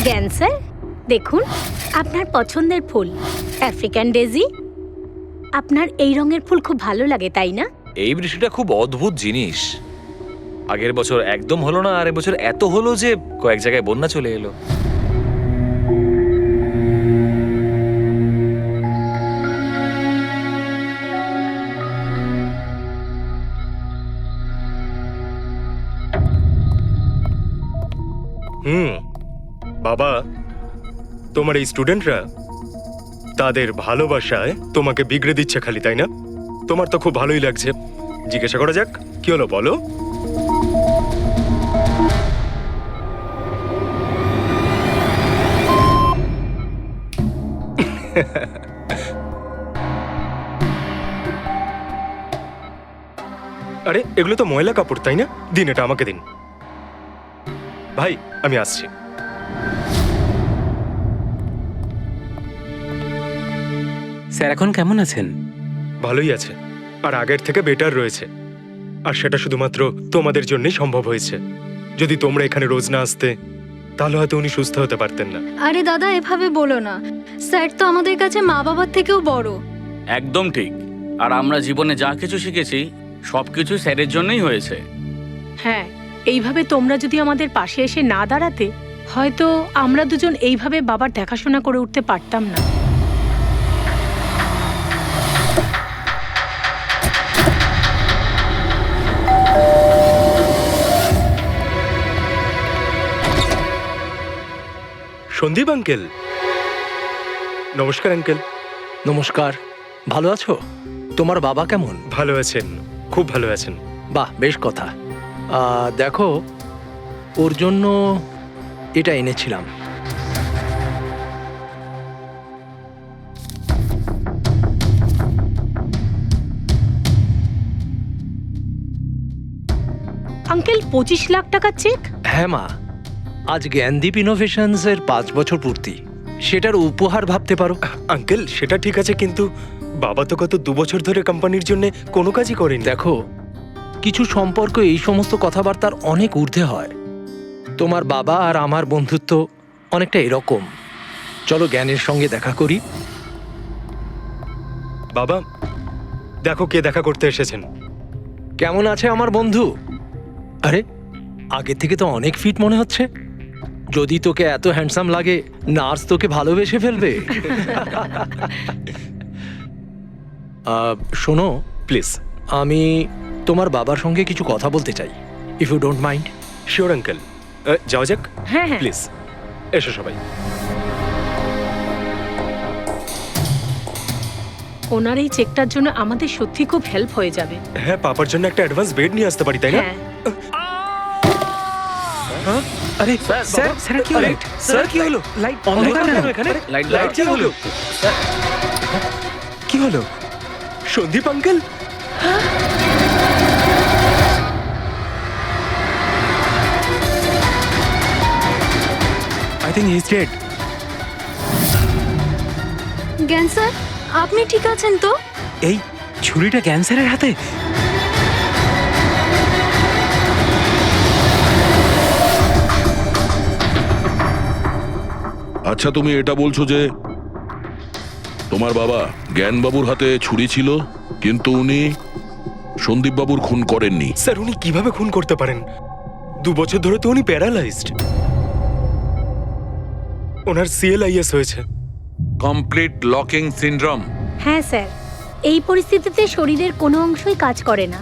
জ্ঞান স্যার, দেখুন আপনার পছন্দের ফুল আফ্রিকান ডেজি। আপনার এই রঙের ফুল খুব ভালো লাগে, তাই না? এই বৃষ্টিটা খুব অদ্ভুত জিনিস। আগের বছর একদম হলো না, আর এবছর এত হলো যে কয়েক জায়গায় বন্যা চলে এলো। বাবা, তোমার এই স্টুডেন্টরা তাদের ভালোবাসায় তোমাকে বিগড়ে দিচ্ছে খালি, তাই না? তোমার তো খুব ভালোই লাগছে। জিজ্ঞাসা করা যাক, কি হলো বলো? আরে এগুলো তো ময়লা কাপড়, তাই না? দিন, এটা আমাকে দিন। ভাই, আমি আসছি। স্যার এখন কেমন আছেন? ভালোই আছে, আর আগের থেকে বেটার রয়েছে। আর সেটা শুধুমাত্র তোমাদের জন্যই সম্ভব হয়েছে। যদি তোমরা এখানে রোজ না আসতে, তাহলে হয়তো উনি সুস্থ হতে পারতেন না। আরে দাদা, এভাবে বলো না। স্যার তো আমাদের কাছে মা বাবার থেকেও বড়। একদম ঠিক। আর আমরা জীবনে যা কিছু শিখেছি সবকিছু স্যারের জন্যই হয়েছে। হ্যাঁ, এইভাবে তোমরা যদি আমাদের পাশে এসে না দাঁড়াতে, হয়তো আমরা দুজন এইভাবে বাবার দেখাশোনা করে উঠতে পারতাম না। সন্দীপ আঙ্কেল, নমস্কার আঙ্কেল। নমস্কার। ভালো আছো? তোমার বাবা কেমন? ভালো আছেন, খুব ভালো আছেন। বাহ, বেশ কথা। দেখো, ওর জন্য এটা এনেছিলাম। আঙ্কেল, 25 লাখ টাকার চেক? হ্যাঁ মা, আজ জ্ঞানদীপ ইনোভেশনস এর 5 বছর পূর্তি। সেটার উপহার ভাবতে পারো। আঙ্কেল, সেটা ঠিক আছে, কিন্তু বাবা তো গত 2 বছর ধরে কোম্পানির জন্য কোনো কাজই করেনি। দেখো, কিছু সম্পর্ক এই সমস্ত কথাবার্তার অনেক ঊর্ধ্বে হয়। তোমার বাবা আর আমার বন্ধুত্ব অনেকটা এরকম। চলো জ্ঞানের সঙ্গে দেখা করি। বাবা, দেখো কে দেখা করতে এসেছেন। কেমন আছে আমার বন্ধু? আরে, আগে থেকে তো অনেক ফিট মনে হচ্ছে। যদি তোকে এত হ্যান্ডসাম লাগে, নার্স তোকে ভালোবেসে ফেলবে। শোনো প্লিজ। আমি তোমার বাবার সঙ্গে কিছু কথা বলতে চাই, if you don't mind. Sure uncle, যাওয়া যাক। হ্যাঁ হ্যাঁ। প্লিজ এসো সবাই। ওনার এই চেকটার জন্য আমাদের সত্যি খুব হেল্প হয়ে যাবে। হ্যাঁ, পাপার জন্য একটা অ্যাডভান্স বেড নিয়ে আসতে পারি, তাই না? হ্যাঁ। আরে স্যার, স্যার কি হলো? স্যার, কি হলো? লাইট অন্ধকার কেন এখানে? লাইট কি হলো? কি হলো? Sandeep uncle, I think he is dead. Gyan sir, আপনি ঠিক আছেন তো? এই ছুরিটা ক্যান্সারের হাতে? আচ্ছা, তুমি এটা বলছো যে তোমার বাবা জ্ঞানবাবুর হাতে ছুরি ছিল, কিন্তু উনি সন্দীপবাবুর খুন করেননি। স্যার উনি কিভাবে খুন করতে পারেন? 2 বছর ধরে তো উনি প্যারালাইজড। ওনার সিএলআইএস হয়েছে। Complete locking syndrome. হ্যাঁ স্যার, এই পরিস্থিতিতে শরীরের কোনো অংশই কাজ করে না,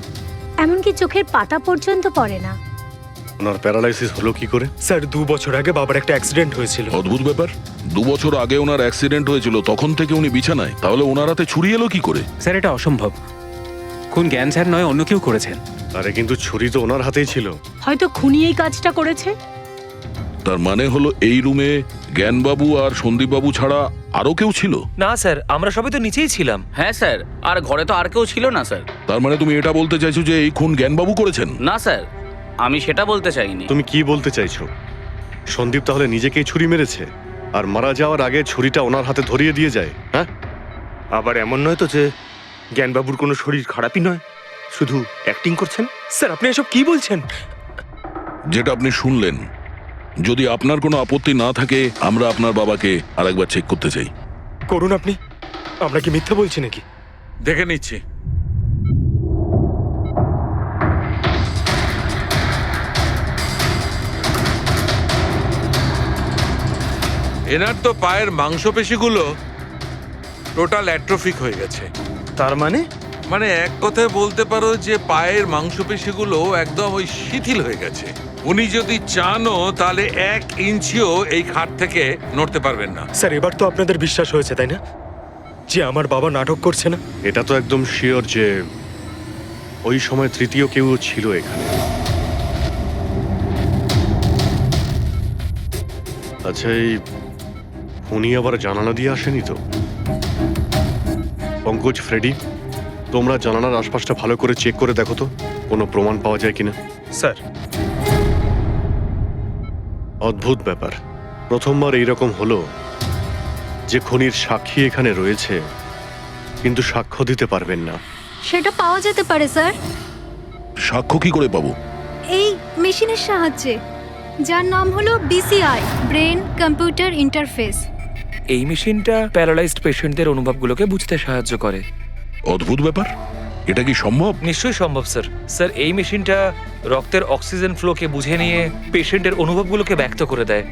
এমনকি চোখের পাতা পর্যন্ত পড়ে না। ওনার প্যারালাইসিস হলো কি করে? স্যার 2 বছর আগে বাবার একটা অ্যাক্সিডেন্ট হয়েছিল। অদ্ভুত ব্যাপার, 2 বছর আগে ওনার অ্যাক্সিডেন্ট হয়েছিল, তখন থেকে উনি বিছানায়। তাহলে ওনার হাতে ছুরি এলো কি করে? স্যার এটা অসম্ভব। খুন জ্ঞান স্যার নয়, অন্য কেউ করেছেন। আরে কিন্তু ছুরি তো ওনার হাতেই ছিল। হয়তো খুনি এই কাজটা করেছে। তার মানে হলো এই রুমে জ্ঞানবাবু আর সন্দীপবাবু ছাড়া আরো কেউ ছিল? না স্যার, আমরা সবাই তো নিচেই ছিলাম। হ্যাঁ স্যার, আর ঘরে তো আর কেউ ছিল না স্যার। তার মানে তুমি এটা বলতে চাইছো যে এই খুন জ্ঞানবাবু করেছেন? না স্যার, আমি সেটা বলতে চাইনি। তুমি কি বলতে চাইছো? সন্দীপ তাহলে নিজেকেই ছুরি মেরেছে, আর মারা যাওয়ার আগে ছুরিটা ওনার হাতে ধরিয়ে দিয়ে যায়? হ্যাঁ, আবার এমন নয় তো যে জ্ঞানবাবুর কোনো শরীর খারাপই নয়, শুধু অ্যাক্টিং করছেন। স্যার আপনি এসব কি বলছেন? যেটা আপনি শুনলেন যদি আপনার কোনো আপত্তি না থাকে আমরা আপনার বাবাকে আরেকবার চেক করতে চাই। করুন আপনি। আমরা কি মিথ্যা বলছি নাকি? দেখে নিচ্ছি। এনার তো পায়ের মাংসপেশিগুলো টোটাল অ্যাট্রোফিক হয়ে গেছে। তার মানে? মানে এক কথায় বলতে পারো যে পায়ের মাংসপেশিগুলো একদম ওই শিথিল হয়ে গেছে। উনি যদি চানও তাহলে 1 ইঞ্চিও এই খাট থেকে নড়তে পারবেন না। স্যার, এবার তো আপনাদের বিশ্বাস হয়েছে তাই না, যে আমার বাবা নাটক করছে না? এটা তো একদম শিওর যে ওই সময় তৃতীয় কেউ ছিল এখানে। আচ্ছা, এই উনি আবার জানালা দিয়ে আসেনি তো? পঙ্কজ, ফ্রেডি, তোমরা জানালার আশপাশটা ভালো করে চেক করে দেখো তো কোনো প্রমাণ পাওয়া যায় কিনা। স্যার, অদ্ভুত ব্যাপার, প্রথমবার এইরকম হলো যে খুনির সাক্ষী এখানে রয়েছে কিন্তু সাক্ষ্য দিতে পারবেন না। সেটা পাওয়া যেতে পারে স্যার, সাক্ষ্য কি করে পাবো? এই মেশিনের সাহায্যে, যার নাম হলো BCI, ব্রেন কম্পিউটার ইন্টারফেস। এই মেশিনটা প্যারালাইজড পেশেন্টদের অনুভবগুলোকে বুঝতে সাহায্য করে। অদ্ভুত ব্যাপার, এটা কি সম্ভব? নিশ্চয়ই সম্ভব স্যার। স্যার, এই মেশিনটা রক্তের অক্সিজেন ফ্লোকে বুঝে নিয়ে পেশেন্টের অনুভবগুলোকে ব্যক্ত করে দেয়।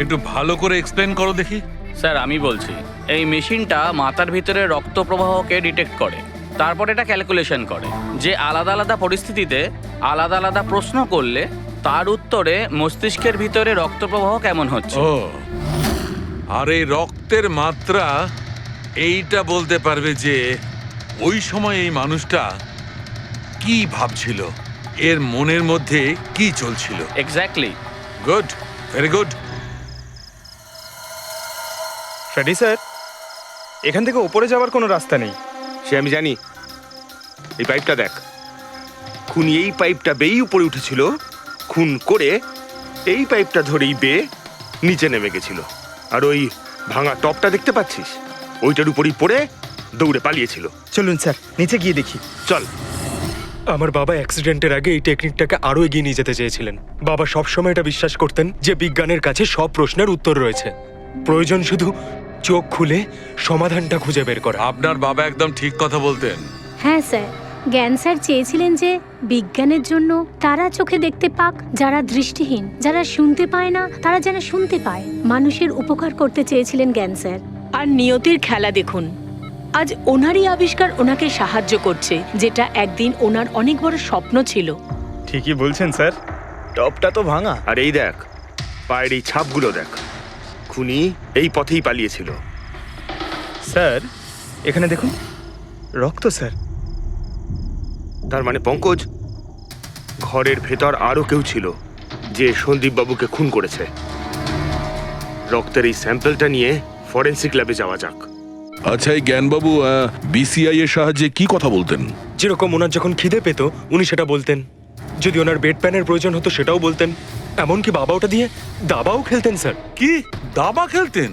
একটু ভালো করে এক্সপ্লেন করো দেখি। স্যার আমি বলছি, এই মেশিনটা মাথার ভিতরে রক্ত প্রবাহকে ডিটেক্ট করে, তারপর এটা ক্যালকুলেশন করে যে আলাদা আলাদা পরিস্থিতিতে আলাদা আলাদা প্রশ্ন করলে তার উত্তরে মস্তিষ্কের ভিতরে রক্ত প্রবাহ কেমন হচ্ছে। ও, আর এই রক্তের মাত্রা এইটা বলতে পারবে যে ওই সময় এই মানুষটা কি ভাবছিল, এর মনের মধ্যে কি চলছিল। Exactly. Good, very good. Freddie sir, এখান থেকে ওপরে যাওয়ার কোনো রাস্তা নেই। সে আমি জানি। এই পাইপটা দেখ, খুনি এই পাইপটা বেয়েই উপরে উঠেছিল, খুন করে এই পাইপটা ধরেই বেয়ে নিচে নেমে গেছিল। আর ওই ভাঙা টপটা দেখতে পাচ্ছিস, ওইটার উপরই পড়ে দৌড়ে পালিয়েছিল। চলুন স্যার, নিচে গিয়ে দেখি। চল। আমার বাবা অ্যাক্সিডেন্টের আগে এই টেকনিকটাকে আরো এগিয়ে নিয়ে যেতে চেয়েছিলেন। বাবা সবসময় এটা বিশ্বাস করতেন যে বিজ্ঞানের কাছে সব প্রশ্নের উত্তর রয়েছে, প্রয়োজন শুধু চোখ খুলে সমাধানটা খুঁজে বের করা। আপনার বাবা একদম ঠিক কথা বলতেন। হ্যাঁ স্যার, জ্ঞান স্যার চেয়েছিলেন যে বিজ্ঞানের জন্য তারা চোখে দেখতে পাক যারা দৃষ্টিহীন, যারা শুনতে পায় না তারা যেন শুনতে পায়। মানুষের উপকার করতে চেয়েছিলেন জ্ঞান স্যার। আর নিয়তির খেলা দেখুন, আজ ওনারই আবিষ্কার ওনাকে সাহায্য করছে, যেটা একদিন ওনার অনেক বড় স্বপ্ন ছিল। ঠিকই বলছেন স্যার, টপটা তো ভাঙা। আর এই দেখ, পায়ের এই ছাপগুলো দেখ, খুনি এই পথেই পালিয়েছিল। স্যার, এখানে দেখুন, রক্ত স্যার। তার মানে পঙ্কজ, ঘরের ভেতর আরো কেউ ছিল যে সন্দীপ বাবুকে খুন করেছে। রক্তের এই স্যাম্পলটা নিয়ে ফরেন্সিক ল্যাবে যাওয়া যাক। আচ্ছা, এই জ্ঞানবাবু BCI এর সাহায্যে কি কথা বলতেন? যেরকম ওনার যখন খিদে পেত উনি সেটা বলতেন, যদি ওনার বেড প্যানের প্রয়োজন হতো সেটাও বলতেন, এমনকি বাবা ওটা দিয়ে দাবাও খেলতেন স্যার। কি দাবা খেলতেন?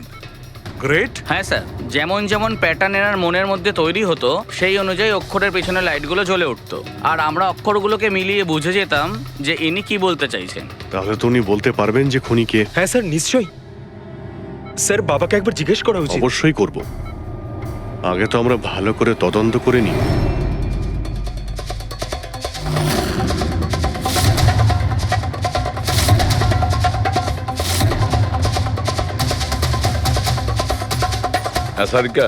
গ্রেট। হ্যাঁ স্যার, যেমন যেমন প্যাটার্ন এনার মনের মধ্যে তৈরি হতো সেই অনুযায়ী অক্ষরের পেছনে লাইটগুলো জ্বলে উঠতো, আর আমরা অক্ষরগুলোকে মিলিয়ে বুঝে যেতাম যে ইনি কি বলতে চাইছেন। তাহলে তো উনি বলতে পারবেন যে খুনি কে। হ্যাঁ স্যার, নিশ্চয়ই। স্যার, বাবাকে একবার জিজ্ঞেস করা উচিত। অবশ্যই করব, আগে তো আমরা ভালো করে তদন্ত করে নিই। সারিকা,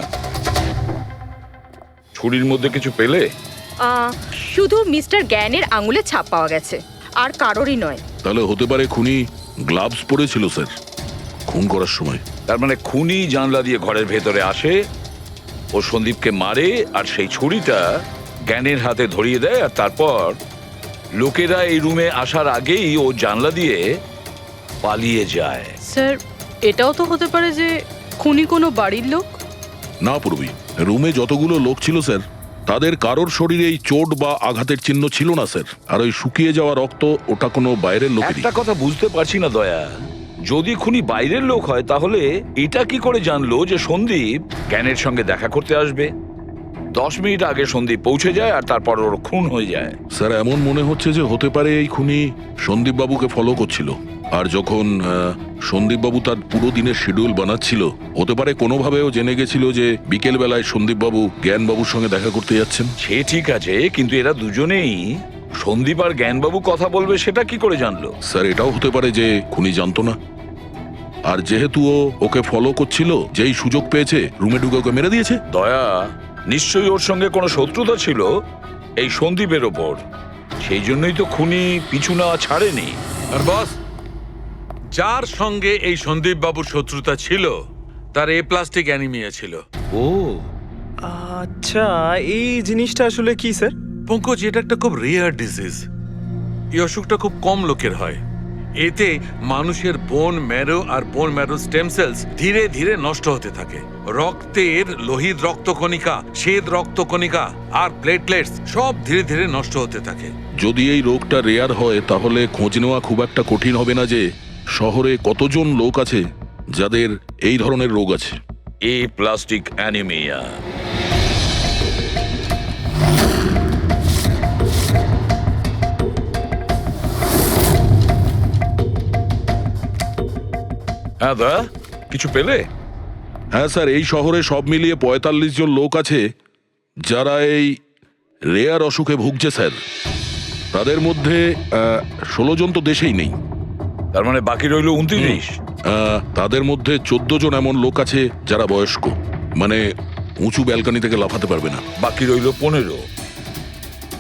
ছুরির মধ্যে কিছু পেলে? শুধু মিস্টার জ্ঞানের আঙুলে ছাপ পাওয়া গেছে, আর কারোরই নয়। তাহলে হতে পারে খুনি গ্লাভস পরেছিল স্যার খুন করার সময়। তার মানে খুনি জানলা দিয়ে ঘরের ভেতরে আসে, ও সন্দীপকে মারে, আর সেই ছুরিটা জ্ঞানের হাতে ধরিয়ে দেয়, আর তারপর লোকেরা এই রুমে আসার আগেই ও জানলা দিয়ে পালিয়ে যায়। স্যার, এটাও তো হতে পারে যে খুনি কোনো বাড়ির লোক। না পূর্বী, রুমে যতগুলো লোক ছিল স্যার, তাদের কারোর শরীরেই চোট বা আঘাতের চিহ্ন ছিল না স্যার। আর ওই শুকিয়ে যাওয়া রক্ত, ওটা কোনো বাইরের লোকেরই। একটা কথা বুঝতে পারছি না দয়া, যদি খুনি বাইরের লোক হয় তাহলে এটা কি করে জানলো যে সন্দীপ জ্ঞানের সঙ্গে দেখা করতে আসবে? 10 মিনিট আগে সন্দীপ পৌঁছে যায় আর তারপর ওর খুন হয়ে যায়। স্যার, এমন মনে হচ্ছে যে হতে পারে এই খুনি সন্দীপ বাবুকে ফলো করছিল। আর যখন সন্দীপবাবু তার পুরো দিনের শিডিউল বানাচ্ছিল, হতে পারে কোনোভাবেও জেনে গেছিল যে বিকেল বেলায় সন্দীপবাবু জ্ঞানবাবুর সঙ্গে দেখা করতে যাচ্ছেন। সে ঠিক আছে, কিন্তু এরা দুজনেই সন্দীপ আর জ্ঞানবাবু কথা বলবে সেটা কি করে জানলো? স্যার, এটাও হতে পারে যে খুনি জানতো না, আর যেহেতু ও ওকে ফলো করছিল, যেই সুযোগ পেয়েছে রুমে ঢুকে ওকে মেরে দিয়েছে। দয়া নিশ্চয়ই ওর সঙ্গে কোনো শত্রুতা ছিল এই সন্দীপের ওপর, সেই জন্যই তো খুনি পিছু না ছাড়েনি। আর বস, যার সঙ্গে এই সন্দীপ বাবুর শত্রুতা ছিল তার এ প্লাস্টিক অ্যানিমিয়া ছিল। ও আচ্ছা, এই জিনিসটা আসলে কি স্যার? পঙ্কজ, এটা একটা খুব রেয়ার ডিজিজ। এই অসুখটা খুব কম লোকের হয়। এতে মানুষের বোন ম্যারো আর বোন ম্যারো স্টেম সেলস ধীরে ধীরে নষ্ট হতে থাকে। রক্তের লোহিত রক্তকণিকা, শ্বেত রক্তকণিকা আর প্লেটলেটস সব ধীরে ধীরে নষ্ট হতে থাকে। যদি এই রোগটা রেয়ার হয়, তাহলে খোঁজ নেওয়া খুব একটা কঠিন হবে না যে শহরে কতজন লোক আছে যাদের এই ধরনের রোগ আছে। এ প্লাস্টিক অ্যানিমিয়া। হ্যাঁ দা, কিছু পেলে? হ্যাঁ স্যার, এই শহরে সব মিলিয়ে ৪৫ জন লোক আছে যারা এই রেয়ার অসুখে ভুগছে স্যার। তাদের মধ্যে ১৬ জন তো দেশেই নেই। তার মানে বাকি রইল ২৯। তাদের মধ্যে ১৪ জন এমন লোক আছে যারা বয়স্ক, মানে উঁচু ব্যালকনি থেকে লাফাতে পারবে না। বাকি রইল ১৫।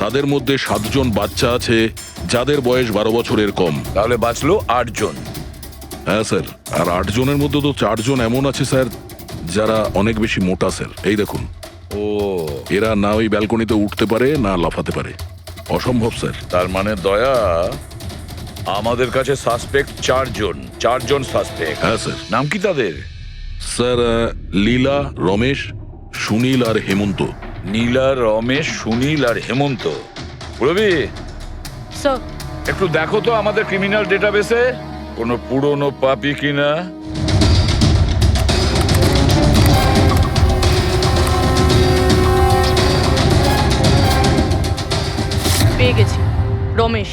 তাদের মধ্যে ৭ জন বাচ্চা আছে যাদের বয়স ১২ বছরের কম। তাহলে বাঁচলো ৮ জন। হ্যাঁ স্যার, আর ৮ জনের মধ্যে তো ৪ জন এমন আছে স্যার যারা অনেক বেশি মোটা স্যার। এই দেখুন, ও এরা না ওই ব্যালকনিতে উঠতে পারে না লাফাতে পারে। অসম্ভব স্যার। তার মানে দয়া, আমাদের কাছে সাসপেক্ট ৪ জন। ৪ জন সাসপেক্ট। হ্যাঁ স্যার। নাম কি তাদের? স্যার, লীলা, রমেশ, সুনীল আর হেমন্ত। নীলা, রমেশ, সুনীল আর হেমন্ত। রবি, স্যার, একটু দেখো তো আমাদের ক্রিমিনাল ডেটাবেসে কোনো পুরনো পাপি কিনা। পেয়ে গেছি, রমেশ।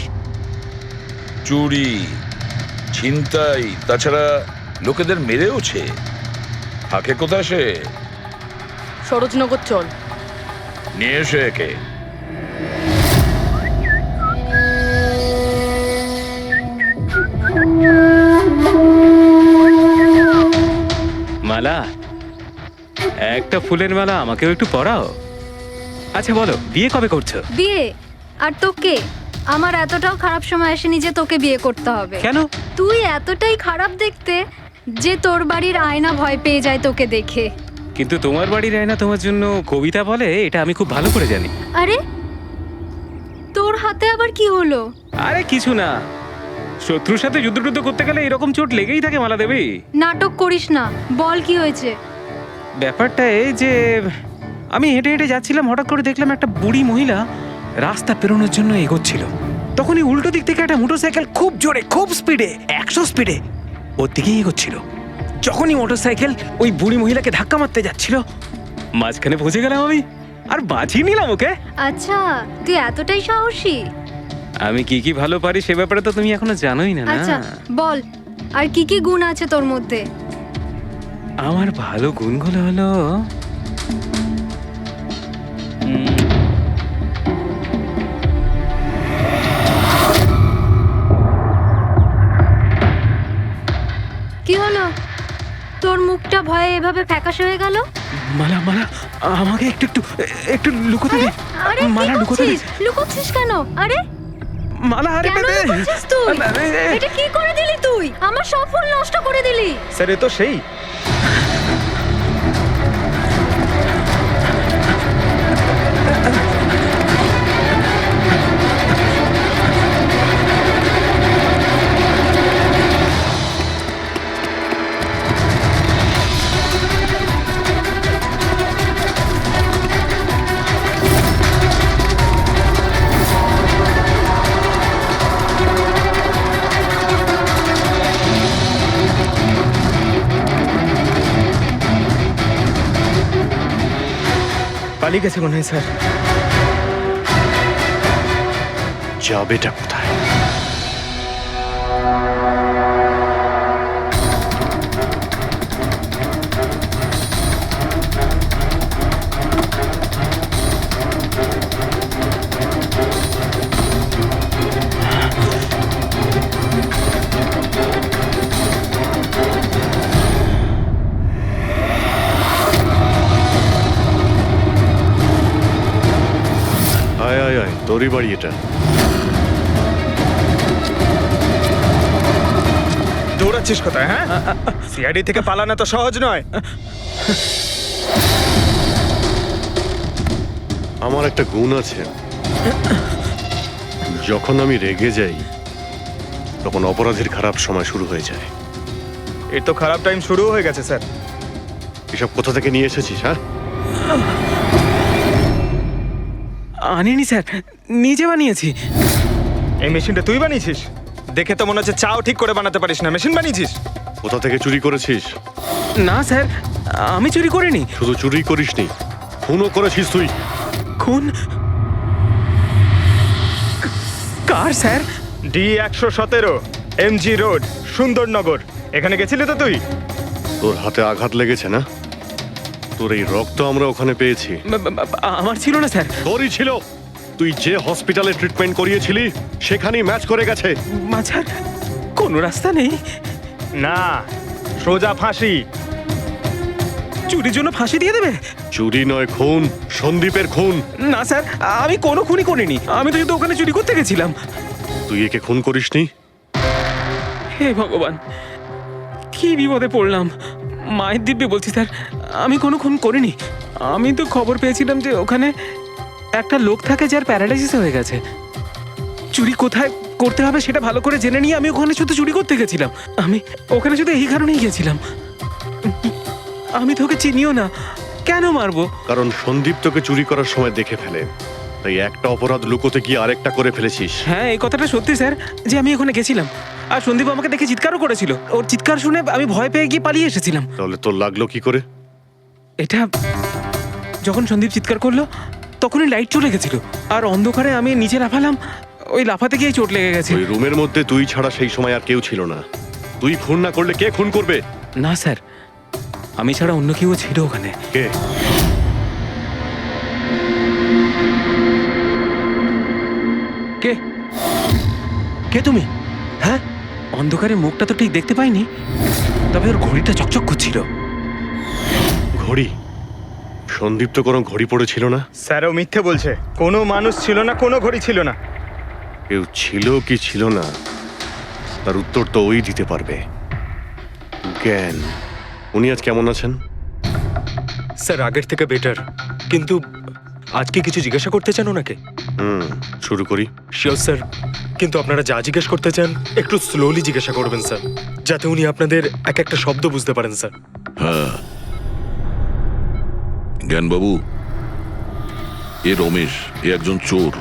চুরি, ছিনতাই, তাছাড়া লোকেদের মেরেওছে। থাকে কোথায় সে? সরোজনগর চল। নিয়ে এসে একে। মালা, একটা ফুলের মালা আমাকেও একটু পরাও। আচ্ছা বলো, বিয়ে কবে করছো? বিয়ে? আর তোকে? আমার এতটাও খারাপ সময় আসেনি যে তোকে বিয়ে করতে হবে। কেন? তুই এতটাই খারাপ দেখতে যে তোর বাড়ির আয়না ভয় পেয়ে যায় তোকে দেখে। কিন্তু তোমার বাড়ির আয়না তোমার জন্য কবিতা বলে, এটা আমি খুব ভালো করে জানি। আরে তোর হাতে আবার কি হলো? আরে কিছু না, শত্রুর সাথে যুদ্ধ করতে গেলে এরকম চোট লেগেই থাকে মালা দেবী। নাটক করিস না, বল কি হয়েছে? ব্যাপারটা এই যে আমি হেঁটে হেঁটে যাচ্ছিলাম, হঠাৎ করে দেখলাম একটা বুড়ি মহিলা রাস্তা পেরোনোর জন্য এগোচ্ছিল। তখনই উল্টো দিক থেকে একটা মোটরসাইকেল খুব জোরে, খুব স্পিডে, ১০০ স্পিডে ওর দিকেই এগোচ্ছিল। যখনই মোটরসাইকেল ওই বুড়ি মহিলাকে ধাক্কা মারতে যাচ্ছিল, মাঝখানে পৌঁছে গেলাম আমি আর বাঁচিয়ে নিলাম ওকে। আচ্ছা, তুই এতটাই সাহসী? আমি কি কি ভালো পারি সে ব্যাপারে তো তুমি এখনো জানোই না। আচ্ছা বল, আর কি কি গুণ আছে তোর মধ্যে? আমার ভালো গুণগুলো হলো কি হলো? তোর মুখটা ভয়ে এভাবে ফ্যাকাশে হয়ে গেল? মালা, মালা আমাকে একটু একটু একটু লুকোতে দে। আরে মালা, লুকোতে দে। লুকোচ্ছিস কেন? আরে মালা, আরে কেন লুকোচ্ছিস তুই? এটা কি করে দিলি তুই? আমার সব ফুল নষ্ট করে দিলি। স্যার, এ তো সেই। পালিয়ে গেছে মনে হয় স্যার। যাবেটা কোথায়? তোরই বাড়ি এটা। দৌড়াচ্ছিস কোথায়? হ্যাঁ, সিআইডি থেকে পালানো তো সহজ নয়। আমার একটা গুণ আছে, যখন আমি রেগে যাই তখন অপরাধীর খারাপ সময় শুরু হয়ে যায়। এর তো খারাপ টাইম শুরু হয়ে গেছে স্যার। এসব কোথা থেকে নিয়ে এসেছিস? হ্যাঁ, আনিনি স্যার, নিজে বানিয়েছি। এই মেশিনটা তুই বানিয়েছিস? দেখে তো মনে হচ্ছে চাও ঠিক করে বানাতে পারিস না, মেশিন বানিয়েছিস। কোথা থেকে চুরি করেছিস? না স্যার, আমি চুরি করিনি। শুধু চুরি করিসনি, খুনও করেছিস তুই। খুন? কার sir? D117 MG road, Sundarnagar. এখানে গেছিলি তো তুই? তোর হাতে আঘাত লেগেছে না? তোর এই রক্ত আমরা ওখানে পেয়েছি। আমার ছিল না স্যার। তোরই ছিল। তুই যে হসপিটালে ট্রিটমেন্ট করিয়েছিলি সেখানেই ম্যাচ করে গেছে। মাঝার কোনো রাস্তা নেই? না, সোজা ফাঁসি। চুরির জন্য ফাঁসি দিয়ে দেবে? চুরি নয়, খুন। সন্দীপের খুন। না স্যার, আমি কোনো খুনই করিনি। আমি তো শুধু ওখানে চুরি করতে গেছিলাম। তুই একে খুন করিসনি? হে ভগবান, কি বিপদে পড়লাম। মায়ের দিব্যে বলছি স্যার, আমি কোনো খুন করিনি। আমি তো খবর পেয়েছিলাম যে ওখানে একটা লোক থাকে যার প্যারালাইসিস হয়ে গেছে। চুরি কোথায় করতে হবে সেটা ভালো করে জেনে নিয়ে আমি ওখানে শুধু চুরি করতে গেছিলাম। আমি ওখানে শুধু এই কারণেই গেছিলাম। আমি তোকে চিনিও না, কেন মারবো? কারণ সন্দীপ তোকে চুরি করার সময় দেখে ফেলে, তাই একটা অপরাধ লুকোতে গিয়ে আরেকটা করে ফেলেছিস। হ্যাঁ, এই কথাটা সত্যি স্যার যে আমি ওখানে গেছিলাম। আর সন্দীপ আমাকে দেখে চিৎকারও করেছিল। ওর চিৎকার শুনে আমি ভয় পেয়ে গিয়ে পালিয়ে এসেছিলাম। তাহলে তোর লাগলো কি করে? এটা যখন সন্দীপ চিৎকার করলো তখনই লাইট চলে গেছিল, আর অন্ধকারে আমি নিচে লাফালাম। ওই লাফাতে গিয়ে চোট লেগে গেছে। ওই রুমের মধ্যে তুই ছাড়া সেই সময় আর কেউ ছিল না। তুই খুন না করলে কে খুন করবে? না স্যার, আমি ছাড়া অন্য কেউ ছিল ওখানে। কে? কে কে তুমি? হ্যাঁ, অন্ধকারে মুখটা তো ঠিক দেখতে পাইনি, তবে ওর ঘড়িটা চকচক করছিল। ঘড়ি? সন্দীপ তো কোনো ঘড়ি পড়েছিল না। স্যারও মিথ্যে বলছে। কোনো মানুষ ছিল না, কোনো ঘড়ি ছিল না। কেউ ছিল কি ছিল না তার উত্তর তো ওই দিতে পারবে। জ্ঞান, উনি আজ কেমন আছেন? স্যার আগের থেকে বেটার, কিন্তু আজকে কিছু জিজ্ঞাসা করতে চান ওনাকে? শুরু করি। শিওর স্যার, কিন্তু আপনারা যা জিজ্ঞেস করতে চান একটু স্লোলি জিজ্ঞাসা করবেন স্যার, যাতে উনি আপনাদের এক একটা শব্দ বুঝতে পারেন স্যার। হ্যাঁ, জ্ঞানবাবু, এ রমেশ, এ একজন চোর।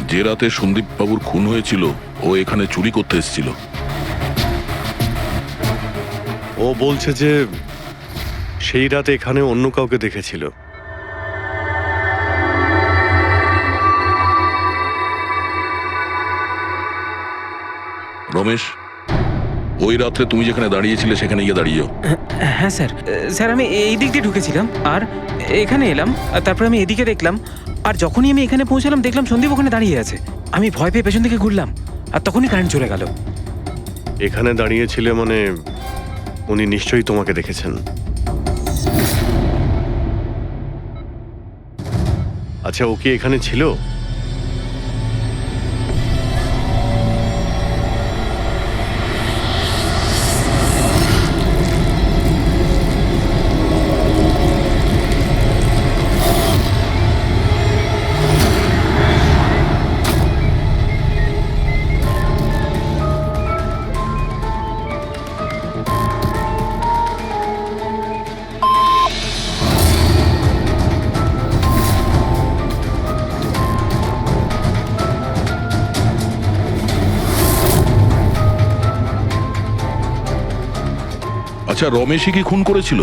যে রাতে সন্দীপ বাবুর খুন হয়েছিল ও এখানে চুরি করতে এসেছিল। ও বলছে যে সেই রাতে এখানে অন্য কাউকে দেখেছিল। রমেশ, ওই রাত্রে তুমি যেখানে দাঁড়িয়েছিলে সেখানে গিয়ে দাঁড়িয়ে যাও। হ্যাঁ স্যার। স্যার, আমি এই দিক দিয়ে ঢুকেছিলাম আর এখানে এলাম, আর তারপর আমি এদিকে দেখলাম, আর যখনই আমি এখানে পৌঁছালাম দেখলাম সন্দীপ ওখানে দাঁড়িয়ে আছে। আমি ভয় পেয়ে পেছন থেকে ঘুরলাম, আর তখনই কারেন্ট চলে গেল। এখানে দাঁড়িয়েছিলে মানে উনি নিশ্চয়ই তোমাকে দেখেছেন। আচ্ছা, ও কি এখানে ছিল? আচ্ছা, রমেশই কি খুন করেছিল?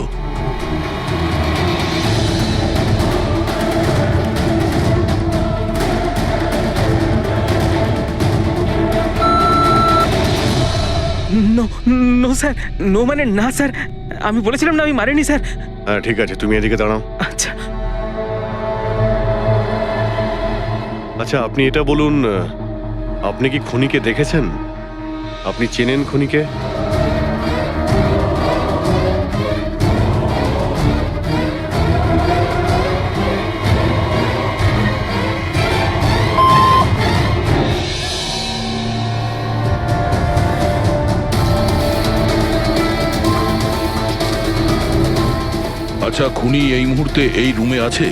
নো নো স্যার, নো মানে না স্যার, আমি বলেছিলাম না আমি মারিনি স্যার। হ্যাঁ ঠিক আছে, তুমি এদিকে দাঁড়াও। আচ্ছা আচ্ছা, আপনি এটা বলুন, আপনি কি খুনিকে দেখেছেন? আপনি চেনেন খুনিকে? আচ্ছা, খুনি এই মুহূর্তে এই রুমে আছে?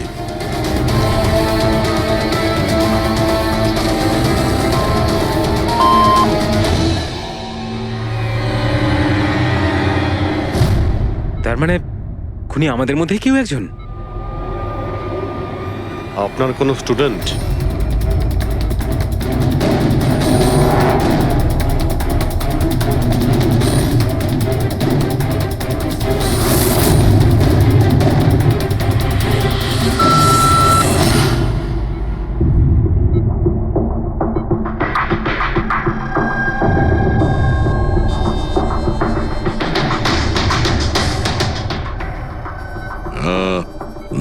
তার মানে খুনি আমাদের মধ্যেই কেউ একজন। আপনার কোনো স্টুডেন্ট?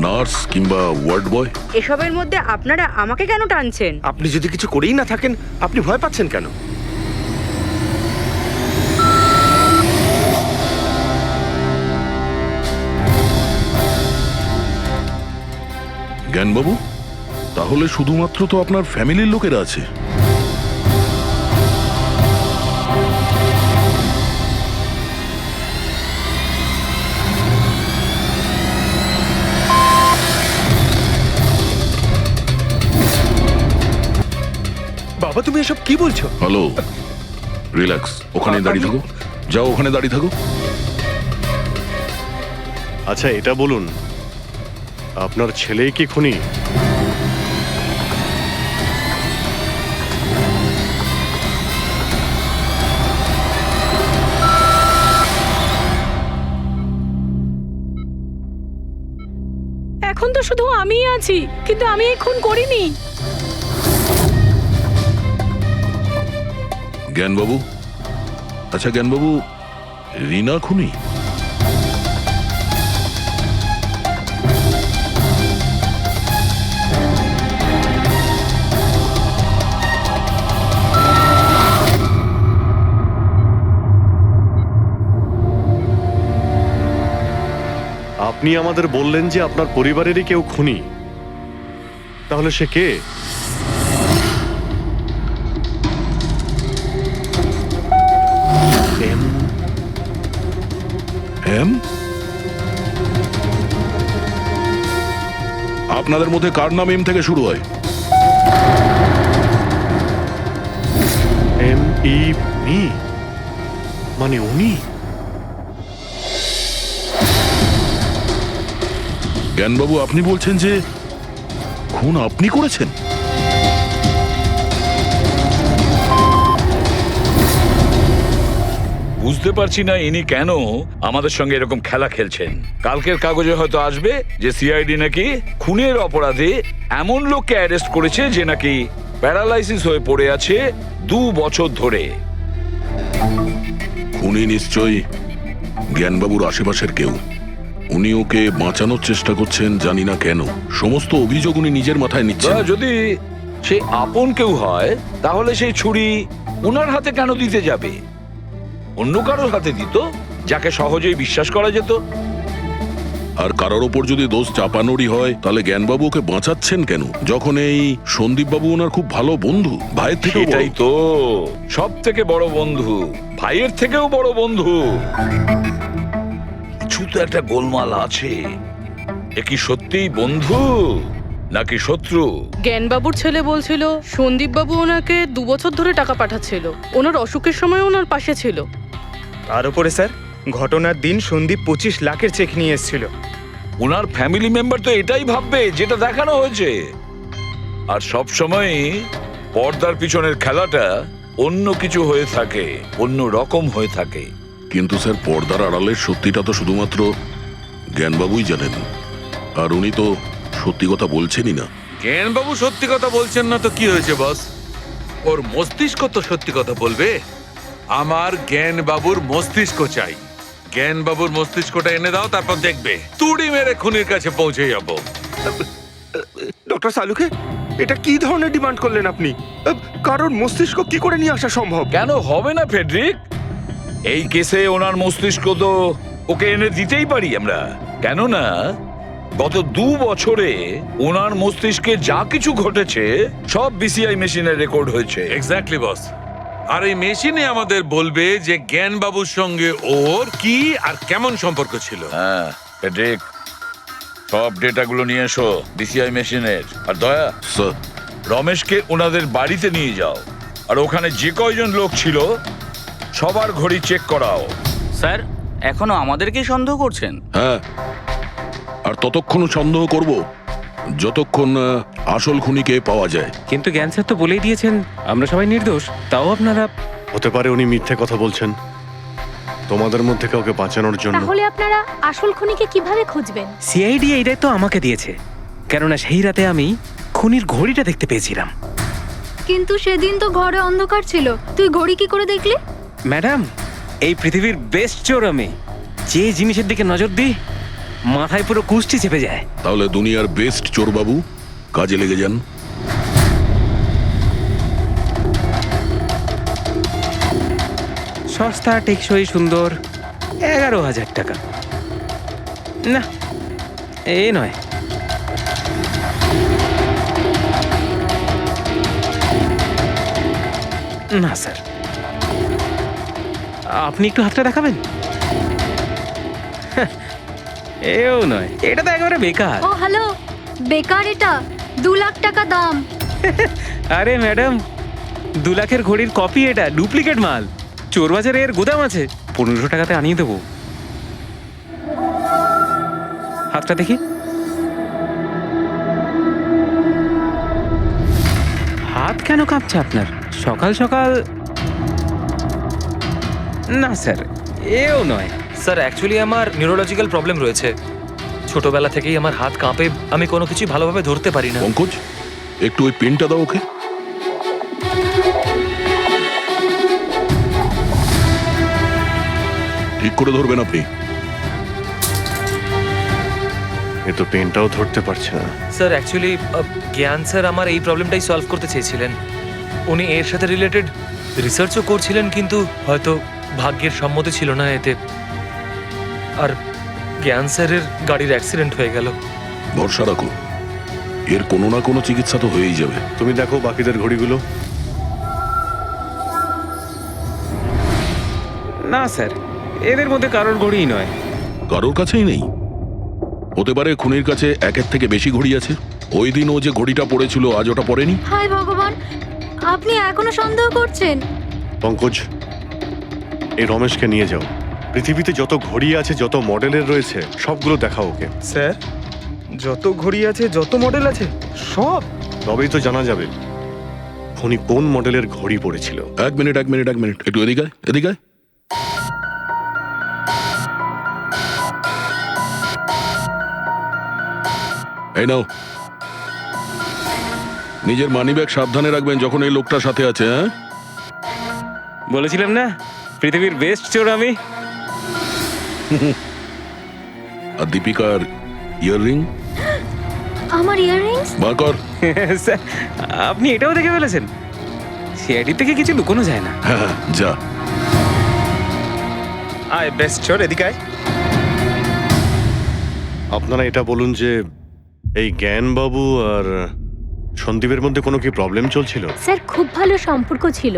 নার্স কিংবা ওয়ার্ড বয়? এসবের মধ্যে আপনারা আমাকে কেন টানছেন? আপনি যদি কিছু করেই না থাকেন, আপনি ভয় পাচ্ছেন কেন? জ্ঞানবাবু, তাহলে শুধুমাত্র তো আপনার ফ্যামিলির লোকেরা আছে। বাবা, তুমি এসব কি বলছো? হ্যালো, রিল্যাক্স, ওখানে দাঁড়িয়ে থাকো। যাও, ওখানে দাঁড়িয়ে থাকো। আচ্ছা, এটা বলুন, আপনার ছেলেই কি খুনি? এখন তো শুধু আমিই আছি, কিন্তু আমি এই খুন করিনি। জ্ঞানবাবু, আচ্ছা জ্ঞানবাবু, রিনা খুনি? আপনি আমাদের বললেন যে আপনার পরিবারেরই কেউ খুনি। তাহলে সে কে? এম? আপনাদের মধ্যে কার নাম এম থেকে শুরু হয়? মি, মানে উনি? জ্ঞানবাবু, আপনি বলছেন যে খুন আপনি করেছেন? বুঝতে পারছি না ইনি কেন আমাদের সঙ্গে এরকম খেলা খেলছেন। কালকের কাগজে হয়তো আসবে যে সিআইডি নাকি খুনের অপরাধে এমন লোককে অ্যারেস্ট করেছে যে নাকি প্যারালাইসিস হয়ে পড়ে আছে 2 বছর ধরে। খুনি নিশ্চয়ই জ্ঞানবাবুর আশেপাশের কেউ। উনি ওকে বাঁচানোর চেষ্টা করছেন, জানি না কেন। সমস্ত অভিযোগ উনি নিজের মাথায় নিচ্ছেন। যদি সে আপন কেউ হয় তাহলে সেই ছুরি ওনার হাতে কেন দিতে যাবে? অন্য কারোর হাতে দিত, যাকে সহজেই বিশ্বাস করা যেত। আর কারোর ওপর যদি দোষ চাপানোরই হয়, তাহলে জ্ঞানবাবু ওকে বাঁচাচ্ছেন কেন, যখন এই সন্দীপ বাবু ওনার খুব ভালো বন্ধু, ভাইয়ের থেকে? এটাই তো, সব থেকে বড় বন্ধু, ভাইয়ের থেকেও বড় বন্ধু। কিছু তো একটা গোলমাল আছে। এ কি সত্যিই বন্ধু নাকি শত্রু? জ্ঞানবাবুর ছেলে বলছিল সন্দীপ বাবু ওনাকে 2 বছর ধরে টাকা পাঠাচ্ছিল, ওনার অসুখের সময় ওনার পাশে ছিল। তার উপরে স্যার, ঘটনার দিন সন্দীপ 25 লাখের চেক নিয়ে এসেছিল। ওনার ফ্যামিলি মেম্বার তো এটাই ভাববে যেটা দেখানো হয়েছে। আর সব সময় পর্দার পিছনের খেলাটা অন্য কিছু হয়ে থাকে, অন্য রকম হয়ে থাকে। কিন্তু স্যার, পর্দার আড়ালের সত্যিটা তো শুধুমাত্র জ্ঞানবাবুই জানেন, আর উনি তো সত্যি কথা বলছেনই না। জ্ঞানবাবু সত্যি কথা বলছেন না তো কি হয়েছে বস? ওর মস্তিষ্ক তো সত্যি কথা বলবে। আমার জ্ঞানবাবুর মস্তিষ্ক চাই। জ্ঞানবাবুর মস্তিষ্কটা এনে দাও, তারপর দেখবে তুড়ি মেরে খুনির কাছে পৌঁছে যাব। ডক্টর সালুকে, এটা কি ধরনের ডিমান্ড করলেন আপনি? কারণ মস্তিষ্ক কি করে নিয়ে আসা সম্ভব? কেন হবে না ফেডরিক? এই কেসে ওনার মস্তিষ্ক তো ওকে এনে দিতেই পারি আমরা। কেননা গত 2 বছরে ওনার মস্তিষ্কে যা কিছু ঘটেছে সব বিসিআই মেশিনে রেকর্ড হয়েছে। এক্স্যাক্টলি বস। আর এই মেশিনে আমাদের বলবে যে জ্ঞানবাবুর সঙ্গে ওর কি আর কেমন সম্পর্ক ছিল। হ্যাঁ ফেডরিক, সব ডেটাগুলো নিয়ে এসো বিসিআই মেশিনের। আর দয়া, স্যার, রমেশকে ওনাদের বাড়িতে নিয়ে যাও, আর ওখানে যে কয়জন লোক ছিল সবার ঘড়ি চেক করাও। স্যার এখনো আমাদেরকেই সন্দেহ করছেন? হ্যাঁ, আর ততক্ষণ সন্দেহ করব যতক্ষণ না আসল খুনিকে পাওয়া যায়। কিন্তু জ্ঞান স্যার তো বলেই দিয়েছেন আমরা সবাই নির্দোষ, তাও আপনারা। হতে পারে উনি মিথ্যে কথা বলছেন তোমাদের মধ্যে কাউকে বাঁচানোর জন্য। তাহলে আপনারা আসল খুনিকে কিভাবে খুঁজবেন? সিআইডি এই দায়িত্ব আমাকে দিয়েছে, কেননা সেই রাতে আমি খুনির ঘড়িটা দেখতে পেয়েছিলাম। কিন্তু সেদিন তো ঘরে অন্ধকার ছিল, তুই ঘড়ি কি করে দেখলি? ম্যাডাম, এই পৃথিবীর বেস্ট চোর আমি। যে জিনিসের দিকে নজর দিই মাথায় পুরো কুষ্টি চেপে যায়। তাহলে দুনিয়ার বেস্ট চোরবাবু কাজে লেগে যান। সস্তা, টেকসই, সুন্দর, 11,000 টাকা। না, এ নয়। না স্যার, আপনি একটু হাতটা দেখাবেন? এও নয়, এটা তো একেবারে বেকার। ও হ্যালো, বেকার এটা, 2 লাখ টাকা দাম। আরে ম্যাডাম, 2 লাখের ঘড়ির কপি, এটা ডুপ্লিকেট মাল। চোর বাজারে এর গুদাম আছে, 1500 টাকাতে আনিয়ে দেবো। হাতটা দেখি। হাত কেন কাঁপছে আপনার সকাল সকাল? না স্যার, এও নয়। স্যার অ্যাকচুয়ালি আমার নিউরোলজিক্যাল প্রবলেম রয়েছে। ছোটবেলা থেকেই আমার হাত কাঁপে, আমি কোনো কিছু ভালোভাবে ধরতে পারি না। পঙ্কজ, একটু ওই পেনটা দাও ওকে। ঠিক করে ধরবেন আপনি। এ তো পেনটাও ধরতে পারছে না। স্যার অ্যাকচুয়ালি জ্ঞান স্যার আমার এই প্রবলেমটাই সলভ করতে চেয়েছিলেন। উনি এর সাথে রিলেটেড রিসার্চও করছিলেন, কিন্তু হয়তো ভাগ্যের সম্মতি ছিল না এতে, আর জ্ঞান স্যারের গাড়ির অ্যাক্সিডেন্ট হয়ে গেল। ভরসা রাখো, এর কোনো না কোনো চিকিৎসা তো হয়েই যাবে। তুমি দেখো বাকিদের ঘড়িগুলো। না স্যার, এদের মধ্যে কারোর ঘড়িই নয়। কারোর কাছেই নেই? হতে পারে খুনির কাছে একের থেকে বেশি ঘড়ি আছে। ওই দিন ও যে ঘড়িটা পড়েছিল আজ ওটা পড়েনি। হায় ভগবান, আপনি এখনো সন্দেহ করছেন? পঙ্কজ, এই রমেশকে নিয়ে যাও। পৃথিবীতে যত ঘড়ি আছে, যত মডেলের রয়েছে, সবগুলো দেখাও ওকে। স্যার, যত ঘড়ি আছে, যত মডেল আছে, সব? তবেই তো জানা যাবে খুনি কোন মডেলের ঘড়ি পড়েছিল। এক মিনিট, একটু এদিকে আয়, এদিকে আয়। এই নাও, নিজের মানিব্যাগ সাবধানে রাখবেন যখন এই লোকটার সাথে আছে। হ্যাঁ, বলেছিলাম না পৃথিবীর বেস্ট চোর আমি। আর দীপিকার ইয়াররিং আমার ইয়াররিংস? বার কর। স্যার, আপনি এটাও দেখে ফেলেছেন? সিআইডি থেকে কিছু লুকোনো যায় না। হ্যাঁ, যা। আয় বেস্ট চোর, এদিকে আয়। আপনারা এটা বলুন যে এই জ্ঞানবাবু আর সন্দীপের মধ্যে কোনো কি প্রবলেম চলছিল? স্যার খুব ভালো সম্পর্ক ছিল।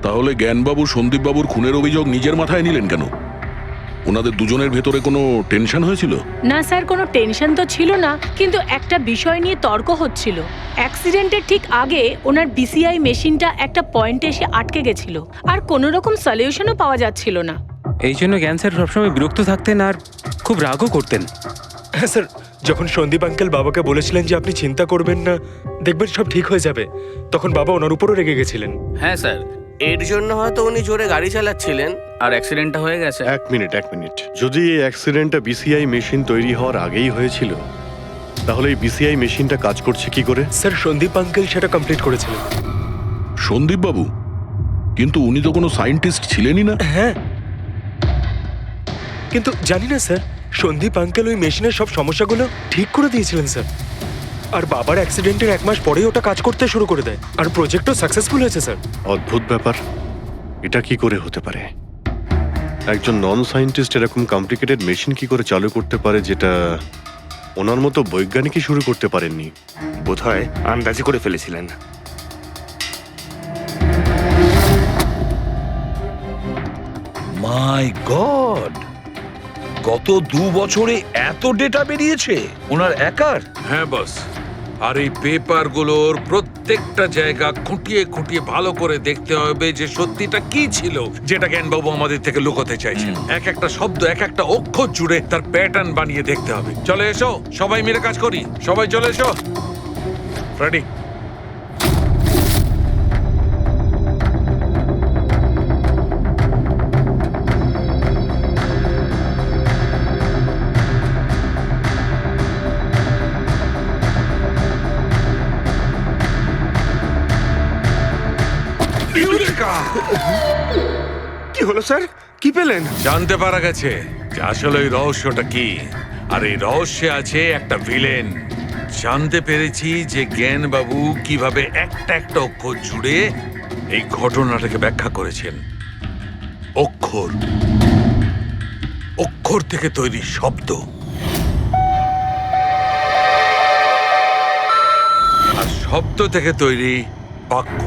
তাহলে জ্ঞানবাবু সন্দীপবাবুর খুনের অভিযোগ নিজের মাথায় নিলেন কেন? ওনাদের দুজনের ভেতরে কোনো টেনশন হয়েছিল? না স্যার, কোনো টেনশন তো ছিল না, কিন্তু একটা বিষয় নিয়ে তর্ক হচ্ছিল। অ্যাক্সিডেন্টের ঠিক আগে ওনার বিসিআই মেশিনটা একটা পয়েন্টে এসে আটকে গেছিল, আর কোনো রকম সলিউশনও পাওয়া যাচ্ছিল না। এই জন্য জ্ঞান স্যার সবসময় বিরক্ত থাকতেন আর খুব রাগও করতেন। হ্যাঁ স্যার, যখন সন্দীপ আঙ্কেল বাবাকে বলেছিলেন যে আপনি চিন্তা করবেন না, দেখবেন সব ঠিক হয়ে যাবে, তখন বাবা ওনার উপরও রেগে গেছিলেন। হ্যাঁ স্যার, এর জন্য হয়তো উনি জোরে গাড়ি চালাচ্ছিলেন আর অ্যাক্সিডেন্টটা হয়ে গেছে। এক মিনিট। যদি এই অ্যাক্সিডেন্টটা বিসিআই মেশিন তৈরি হওয়ার আগেই হয়েছিল, তাহলে এই বিসিআই মেশিনটা কাজ করছে কি করে? স্যার সন্দীপ আঙ্কেল সেটা কমপ্লিট করেছিলেন। সন্দীপ বাবু? কিন্তু উনি তো কোনো সায়েন্টিস্ট ছিলেনই না। হ্যাঁ, কিন্তু জানি না স্যার, সন্দীপ আঙ্কেল ওই মেশিনের সব সমস্যাগুলো ঠিক করে দিয়েছিলেন স্যার। আর বাবার অ্যাক্সিডেন্টের 1 মাস পরেই ওটা কাজ করতে শুরু করে দেয়, আর প্রজেক্টও সাকসেসফুল হয়েছে স্যার। অদ্ভুত ব্যাপার, এটা কি করে হতে পারে? একজন নন সায়েন্টিস্ট এরকম কমপ্লিকেটেড মেশিন কি করে চালু করতে পারে, যেটা ওনার মতো বৈজ্ঞানিকই শুরু করতে পারেননি? বোধহয় আন্দাজি করে ফেলেছিলেন। মাই গড, গত 2 বছরে এত ডেটা বেরিয়েছে ওনার একার? হ্যাঁ বস, আর এই পেপারগুলোর প্রত্যেকটা জায়গা খুঁটিয়ে খুঁটিয়ে ভালো করে দেখতে হবে যে সত্যিটা কি ছিল যেটা জ্ঞানবাবু আমাদের থেকে লুকোতে চাইছেন। এক একটা শব্দ, এক একটা অক্ষর জুড়ে তার প্যাটার্ন বানিয়ে দেখতে হবে। চলে এসো, সবাই মিলে কাজ করি। সবাই চলে এসো। ফ্রেডি, কি হলো স্যার? কি পেলেন? জানতে পারা গেছে যে আসলে ওই রহস্যটা কি, আর এই রহস্যে আছে একটা ভিলেন। জানতে পেরেছি যে জ্ঞানবাবু কিভাবে একটা একটা অক্ষর জুড়ে এই ঘটনাটাকে ব্যাখ্যা করেছেন। অক্ষর, অক্ষর থেকে তৈরি শব্দ, আর শব্দ থেকে তৈরি বাক্য,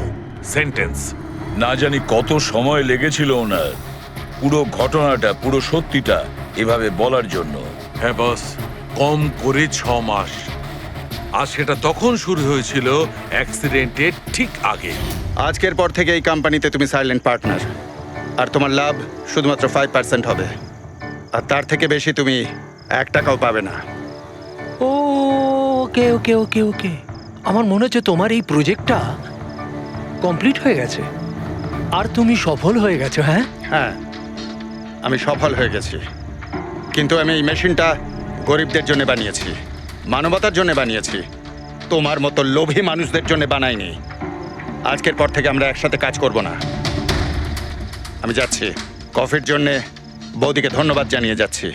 সেন্টেন্স। না জানি কত সময় লেগেছিল ওনার পুরো ঘটনাটা, পুরো সত্যিটা এভাবে বলার জন্য। হ্যাঁ বস, কম করে 6 মাস। আর সেটা তখন শুরু হয়েছিল অ্যাক্সিডেন্টের ঠিক আগে। আজকের পর থেকে এই কোম্পানিতে তুমি সাইলেন্ট পার্টনার, আর তোমার লাভ শুধুমাত্র 5% হবে, আর তার থেকে বেশি তুমি 1 টাকাও পাবে না। ও ওকে ওকে ওকে ওকে, আমার মনে হচ্ছে তোমার এই প্রজেক্টটা কমপ্লিট হয়ে গেছে আর তুমি সফল হয়ে গেছো। হ্যাঁ হ্যাঁ, আমি সফল হয়ে গেছি, কিন্তু আমি এই মেশিনটা গরিবদের জন্য বানিয়েছি, মানবতার জন্য বানিয়েছি, তোমার মতো লোভী মানুষদের জন্য বানাইনি। আজকের পর থেকে আমরা একসাথে কাজ করব না। আমি যাচ্ছি, কফির জন্যে বৌদিকে ধন্যবাদ জানিয়ে যাচ্ছি।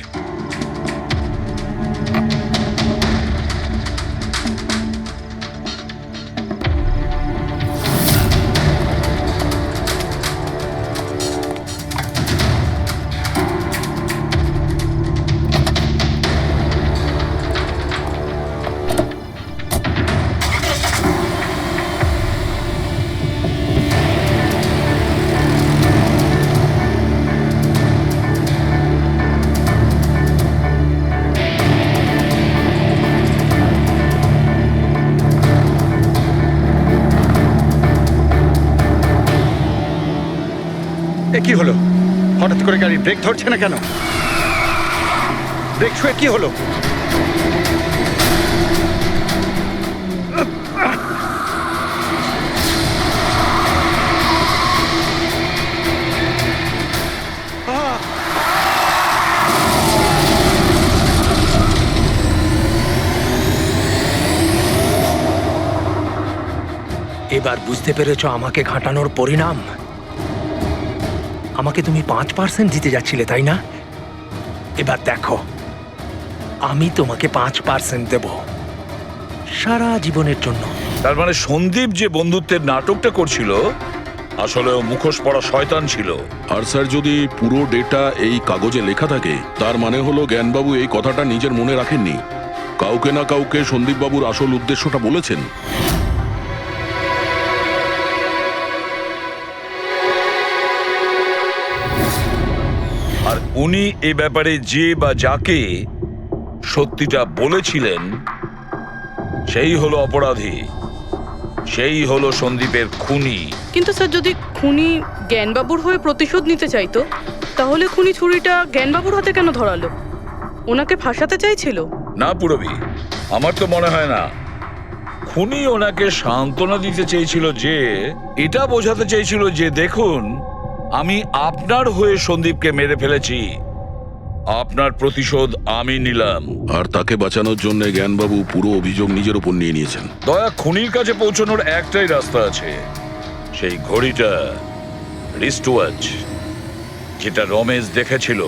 কি হলো? হঠাৎ করে গাড়ি ব্রেক ধরছে না কেন? ব্রেক ছুঁয়ে কি হলো? এবার বুঝতে পেরেছো আমাকে ঘাটানোর পরিণাম? আমাকে তুমি 5% দিতে যাচ্ছিলে, তাই না? এবার দেখো, আমি তোমাকে 5% দেব সারা জীবনের জন্য। তার মানে সন্দীপ যে বন্ধুত্বের নাটকটা করছিল আসলে ও মুখোশ পড়া শয়তান ছিল। আর স্যার, যদি পুরো ডেটা এই কাগজে লেখা থাকে তার মানে হলো জ্ঞানবাবু এই কথাটা নিজের মনে রাখেননি, কাউকে না কাউকে সন্দীপবাবুর আসল উদ্দেশ্যটা বলেছেন। আর উনি এই ব্যাপারে যে বা যাকে সত্যিটা বলেছিলেন সেই হলো অপরাধী, সেই হলো সন্দীপের খুনি। কিন্তু স্যার, যদি খুনি জ্ঞানবাবুর হয়ে প্রতিশোধ নিতে চাইতো, তাহলে খুনি ছুরিটা জ্ঞানবাবুর হাতে কেন ধরালো? ওনাকে ফাঁসাতে চাইছিল? না পুরবি, আমার তো মনে হয় না। খুনি ওনাকে সান্ত্বনা দিতে চেয়েছিল, যে এটা বোঝাতে চেয়েছিল যে দেখুন, আমি আপনার হয়ে সন্দীপকে মেরে ফেলেছি, আপনার প্রতিশোধ আমি নিলাম। আর তাকে বাঁচানোর জন্য জ্ঞানবাবু পুরো অভিযোগ নিজের উপর নিয়ে নিয়েছেন। দয়া, খুনির কাছে পৌঁছানোর একটাই রাস্তা আছে, সেই ঘড়িটা, রিস্ট ওয়াচ, যেটা রমেশ দেখেছিল।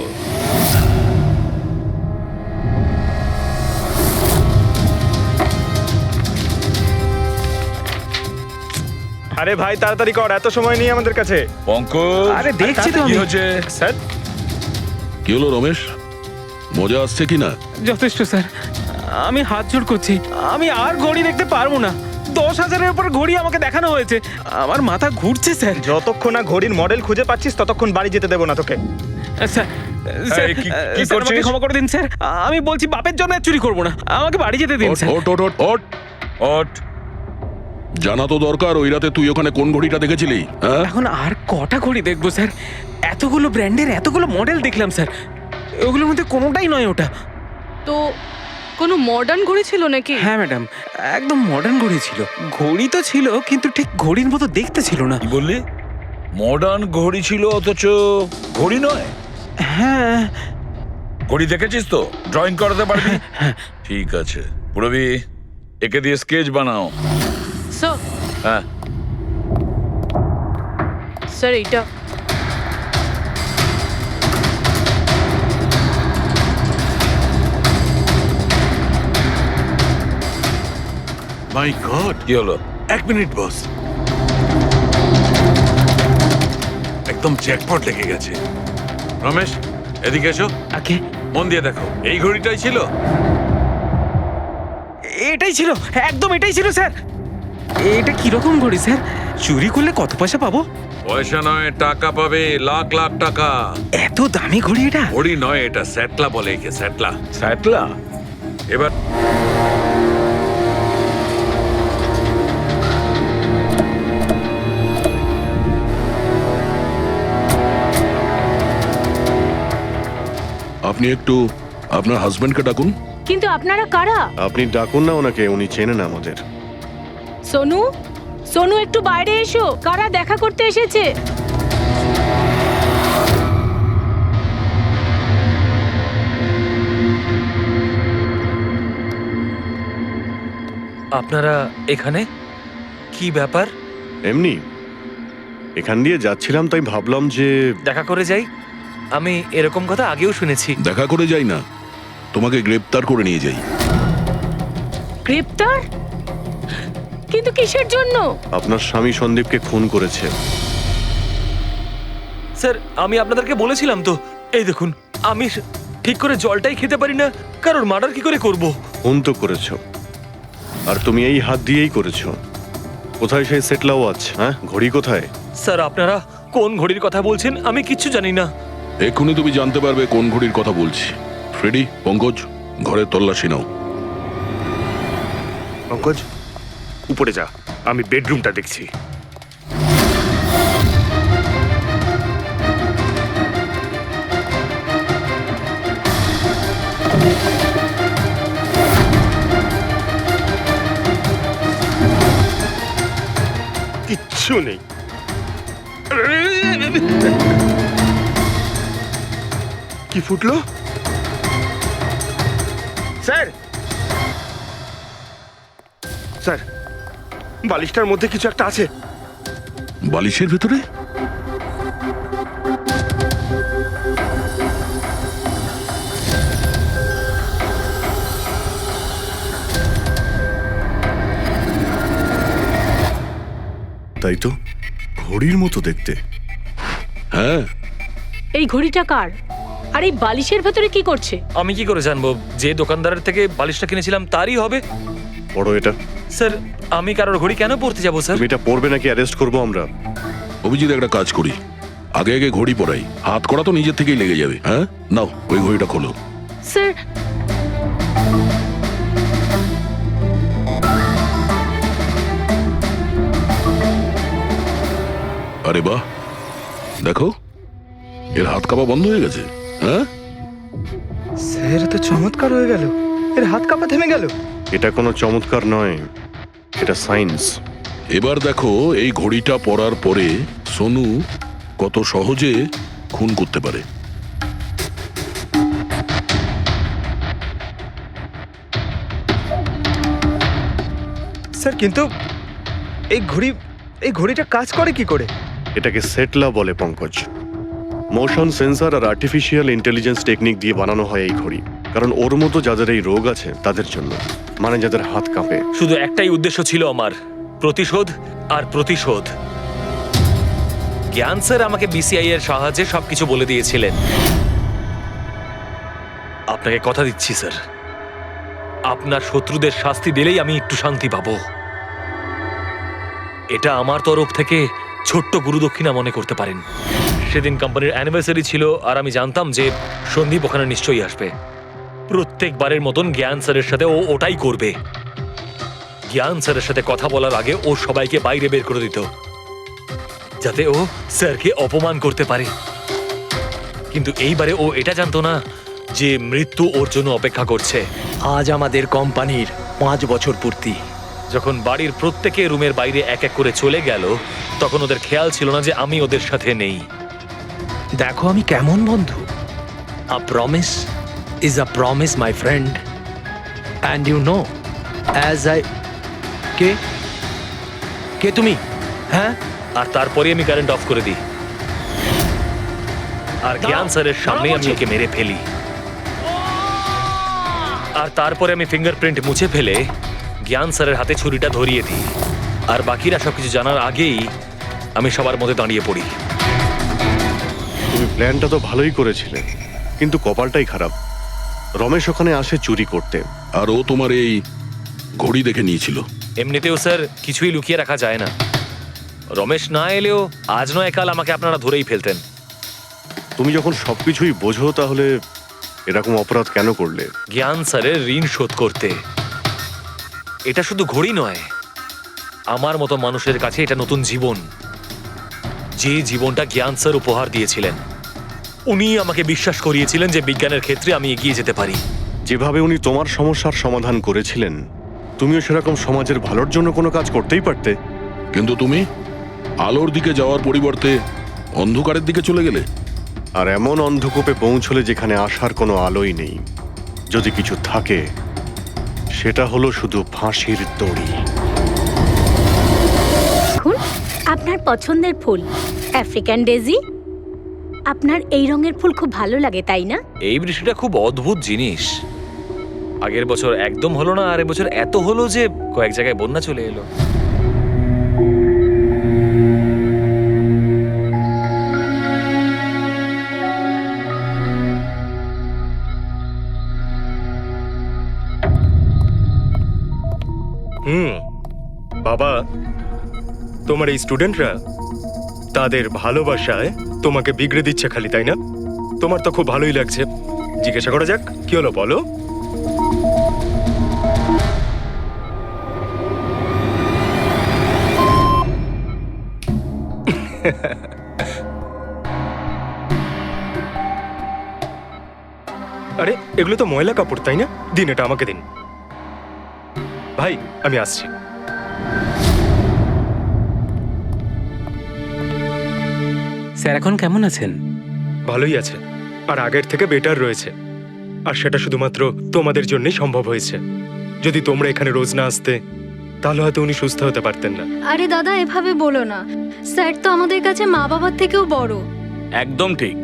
আরে ভাই তাড়াতাড়ি কর, এত সময় নেই আমাদের কাছে। পঙ্কজ, আরে দেখছি তো কি আমি। হচ্ছে? স্যার, কি হলো রমেশ, মজা আসছে কি না? যথেষ্ট স্যার, আমি হাত জোড় করছি, আমি আর ঘড়ি দেখতে পারবো না। 10,000-এর উপর ঘড়ি আমাকে দেখানো হয়েছে, আমার মাথা ঘুরছে স্যার। যতক্ষণ না ঘড়ির মডেল খুঁজে পাচ্ছিস ততক্ষণ বাড়ি যেতে দেবো না তোকে। স্যার স্যার, এই, কি স্যার, আমাকে করছিস? ক্ষমা করে দিন স্যার। আমি বলছি বাপের জন্য আর চুরি করবো না, আমাকে বাড়ি যেতে দিন স্যার। ওট ওট ওট ওট ওট জানা তো দরকার ওই রাতে তুই ওখানে কোন ঘড়িটা দেখেছিলি, হ্যাঁ? এখন আর কটা ঘড়ি দেখবো স্যার? এতগুলো ব্র্যান্ডের এতগুলো মডেল দেখলাম স্যার, ওগুলোর মধ্যে কোনোটাই নয় ওটা। তো কোনো মডার্ন ঘড়ি ছিল নাকি? হ্যাঁ ম্যাডাম, একদম মডার্ন ঘড়ি ছিল। ঘড়ি তো ছিল কিন্তু ঠিক ঘড়ির মতো দেখতে ছিল না। কি বললি? মডার্ন ঘড়ি ছিল অথচ ঘড়ি নয়? হ্যাঁ। ঘড়ি দেখেছিস তো? ড্রয়িং করাতে পারবি? ঠিক আছে পুরবি, একে দিয়ে স্কেচ বানাও। স্যার, হ্যাঁ স্যার এইটা মাই গড, কি হলো? 1 মিনিট বস, একদম জ্যাকপট লেগে গেছে। রমেশ, এদিকে এসো। ওকে। মন দিয়ে দেখো, এই ঘড়িটাই ছিল। এটাই ছিল, একদম এটাই ছিল স্যার। এটা কিরকম ঘড়ি স্যার? চুরি করলে কত পয়সা পাবো? পয়সা নয়, টাকা পাবে, লাখ লাখ টাকা। এত দামি ঘড়ি এটা? ঘড়ি নয়, এটা স্যাটলা বলে একে, স্যাটলা। স্যাটলা? এবার আপনি একটু আপনার হাজবেন্ডকে ডাকুন। কিন্তু আপনারা কারা? আপনি ডাকুন না ওনাকে, উনি চেনেন আমাদের। সোনু, সোনু একটু বাইরে এসো, কারা দেখা করতে এসেছে? আপনারা এখানে কি ব্যাপার? এমনি এখান দিয়ে যাচ্ছিলাম, তাই ভাবলাম যে দেখা করে যাই। আমি এরকম কথা আগেও শুনেছি। দেখা করে যাই না, তোমাকে গ্রেপ্তার করে নিয়ে যাই। গ্রেপ্তার? কিন্তু কিসের জন্য? আপনার স্বামী সন্দীপকে খুন করেছে। স্যার, আমি আপনাদেরকে বলেছিলাম তো, এই দেখুন, আমি ঠিক করে জলটাই খেতে পারি না, কারোর মার্ডার কি করে করব? খুন তো করেছো, আর তুমি এই হাত দিয়েই করেছো। কোথায় সেই সেটলা ওয়াচ? হ্যাঁ, ঘড়ি কোথায়? স্যার, আপনারা কোন ঘড়ির কথা বলছেন আমি কিচ্ছু জানি না। এক্ষুনি তুমি জানতে পারবে কোন ঘড়ির কথা বলছি। ফ্রেডি, পঙ্কজ, ঘরের তল্লাশি নাও। পঙ্কজ, উপরে যা, আমি বেডরুমটা দেখছি। কিচ্ছু নেই। কি ফুটলো? স্যার, স্যার, বালিশটার মধ্যে কিছু একটা আছে। বালিশের ভেতরে? তাই তো, ঘড়ির মতো দেখতে। হ্যাঁ। এই ঘড়িটা কার? আর এই বালিশের ভেতরে কি করছে? আমি কি করে জানবো? যে দোকানদারের থেকে বালিশটা কিনেছিলাম তারই হবে। পড়ো এটা। স্যার, আমি কারোর ঘড়ি কেন পড়তে যাবো স্যার? তুমি এটা পড়বে নাকি অ্যারেস্ট করবো আমরা? অভিজিৎ, একটা কাজ করি, আগে আগে ঘড়ি পরাই, হাত করা তো নিজের থেকেই লেগে যাবে। হ্যাঁ, নাও ওই ঘড়িটা খোলো। স্যার, আরে বাহ, দেখো এর হাত কাঁপা বন্ধ হয়ে গেছে। হ্যাঁ স্যার, তো চমৎকার হয়ে গেল, এর হাত কাঁপা থেমে গেল। এটা কোনো চমৎকার নয়, এটা সায়েন্স। এবার দেখো এই ঘড়িটা পরার পরে সোনু কত সহজে খুন করতে পারে। স্যার, কিন্তু এই ঘড়িটা কাজ করে কি করে? এটাকে সেটলা বলে পঙ্কজ। মোশন সেন্সর আর আর্টিফিশিয়াল ইন্টেলিজেন্স টেকনিক দিয়ে বানানো হয় এই ঘড়ি, কারণ ওর মতো যাদের এই রোগ আছে তাদের জন্য, মানে যাদের হাত কাঁপে। শুধু একটাই উদ্দেশ্য ছিল আমার, প্রতিশোধ আর প্রতিশোধ। জ্ঞান স্যার আমাকে বিসিআই এর সাহায্যে সবকিছু বলে দিয়েছিলেন। আপনাকে কথা দিচ্ছি স্যার, আপনার শত্রুদের শাস্তি দিলেই আমি একটু শান্তি পাবো। এটা আমার তরফ থেকে ছোট্ট গুরুদক্ষিণা মনে করতে পারেন। সেদিন কোম্পানির অ্যানিভার্সারি ছিল আর আমি জানতাম যে সন্দীপ ওখানে নিশ্চয়ই আসবে। প্রত্যেকবারের মতন জ্ঞান স্যারের সাথে ও ওটাই করবে। জ্ঞান স্যারের সাথে কথা বলার আগে ও সবাইকে বাইরে বের করে দিত, যাতে ও স্যারকে অপমান করতে পারে। কিন্তু এইবারে ও এটা জানতো না যে মৃত্যু ওর জন্য অপেক্ষা করছে। আজ আমাদের কোম্পানির 5 বছর পূর্তি। যখন বাড়ির প্রত্যেকে রুমের বাইরে এক এক করে চলে গেল, তখন ওদের খেয়াল ছিল না যে আমি ওদের সাথে নেই। দেখো আমি কেমন বন্ধু। A promise is a promise my friend, and you know as I কে কে তুমি? হ্যাঁ, আর তারপরে আমি কারেন্ট অফ করে দিই আর জ্ঞান স্যারের সামনে আমি ওকে মেরে ফেলি। আর তারপরে আমি ফিঙ্গারপ্রিন্ট মুছে ফেলে জ্ঞান স্যারের হাতে ছুরিটা ধরিয়ে দিই। আর বাকিরা সবকিছু জানার আগেই আমি সবার মধ্যে দাঁড়িয়ে পড়ি। তুমি প্ল্যানটা তো ভালোই করেছিলে, কিন্তু কপালটাই খারাপ। রমেশ ওখানে আসে চুরি করতে, আর ও তোমার এই ঘড়ি দেখে নিয়েছিল। এমনিতেও স্যার কিছুই লুকিয়ে রাখা যায় না। রমেশ না এলেও আজ নয় কাল আমাকে আপনারা ধরেই ফেলতেন। তুমি যখন সবকিছুই বোঝো তাহলে এরকম অপরাধ কেন করলে? জ্ঞান স্যারের ঋণ শোধ করতে। এটা শুধু ঘড়ি নয়, আমার মতো মানুষের কাছে এটা নতুন জীবন, যে জীবনটা জ্ঞান স্যার উপহার দিয়েছিলেন। উনি আমাকে বিশ্বাস করিয়েছিলেন যে বিজ্ঞানের ক্ষেত্রে আমি এগিয়ে যেতে পারি। যেভাবে উনি তোমার সমস্যার সমাধান করেছিলেন, তুমিও সেরকম সমাজের ভালোর জন্য কোনো কাজ করতেই পারতে। কিন্তু তুমি আলোর দিকে যাওয়ার পরিবর্তে অন্ধকারের দিকে চলে গেলে। আর এমন অন্ধকূপে পৌঁছলে যেখানে আসার কোনো আলোই নেই। যদি কিছু থাকে, সেটা হলো শুধু ফাঁসির দড়ি। দেখুন, আপনার পছন্দের ফুল আফ্রিকান ডেজি। আপনার এই রঙের ফুল খুব ভালো লাগে, তাই না? এই বৃষ্টিটা খুব অদ্ভুত জিনিস। আগের বছর একদম হলো না, আর এবছর এত হলো যে কয়েক জায়গায় বন্যা চলে এলো। বাবা, তোমার এই স্টুডেন্টরা তাদের ভালোবাসায় তোমাকে বিগড়ে দিচ্ছে খালি, তাই না? তোমার তো খুব ভালোই লাগছে। জিজ্ঞাসা করা যাক, কি হলো বলো? আরে এগুলো তো ময়লা কাপড়, তাই না? দিন, এটা আমাকে দিন। ভাই, আমি আসছি। স্যার এখন কেমন আছেন? ভালোই আছে, আর আগের থেকে বেটার রয়েছে। আর সেটা শুধুমাত্র তোমাদের জন্যই সম্ভব হয়েছে। যদি তোমরা এখানে রোজ না আসতে, তাহলে হয়তো উনি সুস্থ হতে পারতেন না। আরে দাদা, এভাবে বলো না। স্যার তো আমাদের কাছে মা বাবার থেকেও বড়। একদম ঠিক।